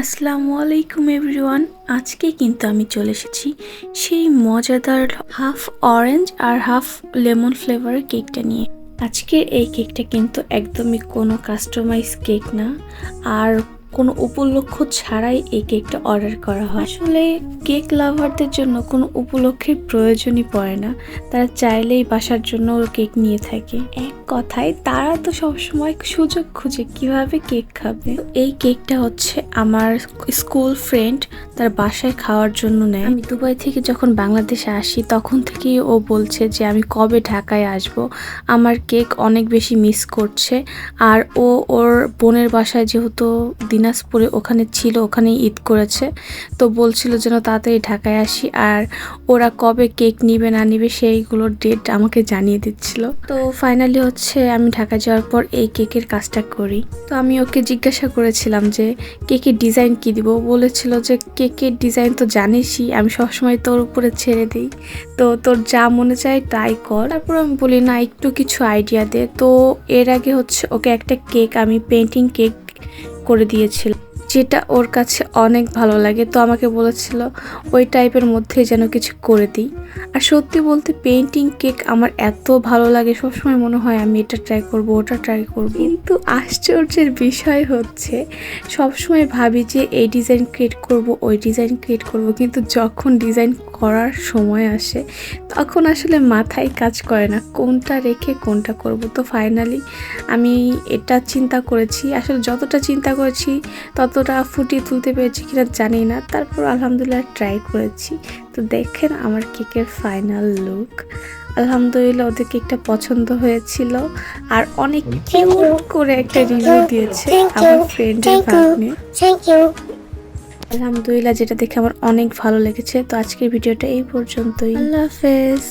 আসসালামু আলাইকুম এভরিওয়ান। আজকে কিন্তু আমি চলে এসেছি সেই মজাদার হাফ অরেঞ্জ আর হাফ লেমন ফ্লেভারের কেকটা নিয়ে। আজকের এই কেকটা কিন্তু একদমই কোনো কাস্টমাইজ কেক না, আর কোনো উপলক্ষ ছাড়াই এই কেকটা অর্ডার করা হয়। আসলে কেক লাভারদের জন্য কোনো উপলক্ষের প্রয়োজনই পড়ে না, তারা চাইলেই বাসার জন্য কেক নিয়ে থাকে। এক কথায় তারা তো সবসময় সুযোগ খুঁজে কিভাবে কেক খাবে। এই কেকটা হচ্ছে আমার স্কুল ফ্রেন্ড তার বাসায় খাওয়ার জন্য নেয়। আমি দুবাই থেকে যখন বাংলাদেশে আসি তখন থেকেই ও বলছে যে আমি কবে ঢাকায় আসব, আমার কেক অনেক বেশি মিস করছে। আর ও ওর বোনের বাসায় যেহেতু দিনাজপুরে ওখানে ছিল, ওখানেই ঈদ করেছে, তো বলছিল যেন তাড়াতাড়ি ঢাকায় আসি, আর ওরা কবে কেক নিবে না নিবে সেইগুলোর ডেট আমাকে জানিয়ে দিচ্ছিল। তো ফাইনালি হচ্ছে আমি ঢাকা যাওয়ার পর এই কেকের কাজটা করি। তো আমি ওকে জিজ্ঞাসা করেছিলাম যে কেকের ডিজাইন কি দিব, বলেছিল যে কেকের ডিজাইন তো জানিসই, আমি সবসময় তোর উপরে ছেড়ে দিই, তো তোর যা মনে চায় তাই কর। তারপর আমি বলি না, একটু কিছু আইডিয়া দে। তো এর আগে হচ্ছে ওকে একটা কেক আমি পেন্টিং কেক করে দিয়েছিলাম, যেটা ওর কাছে অনেক ভালো লাগে। তো আমাকে বলেছিল ওই টাইপের মধ্যে যেন কিছু করে দিই। আর সত্যি বলতে পেন্টিং কেক আমার এত ভালো লাগে, সবসময় মনে হয় আমি এটা ট্রাই করব, ওটা ট্রাই করব। কিন্তু আশ্চর্যের বিষয় হচ্ছে সবসময় ভাবি যে এই ডিজাইন ক্রিয়েট করব, ওই ডিজাইন ক্রিয়েট করব, কিন্তু যখন ডিজাইন করার সময় আসে তখন আসলে মাথায় কাজ করে না কোনটা রেখে কোনটা করব। তো ফাইনালি আমি এটা চিন্তা করেছি, আসলে যতটা চিন্তা করেছি ততটা ফুটিয়ে তুলতে পেরেছি কিনা জানি না, তারপর আলহামদুলিল্লাহ ট্রাই করেছি। তো দেখেন আমার কেকের ফাইনাল লুক। আলহামদুলিল্লাহ ওদের কেকটা পছন্দ হয়েছিল, আর অনেক কিউট করে একটা রিভিউ দিয়েছে আমার ফ্রেন্ডের ভাগ্নে। আলহামদুলিল্লাহ, যেটা দেখে আমার অনেক ভালো লেগেছে। তো আজকের ভিডিওটা এই পর্যন্তই। আল্লাহ হাফেজ।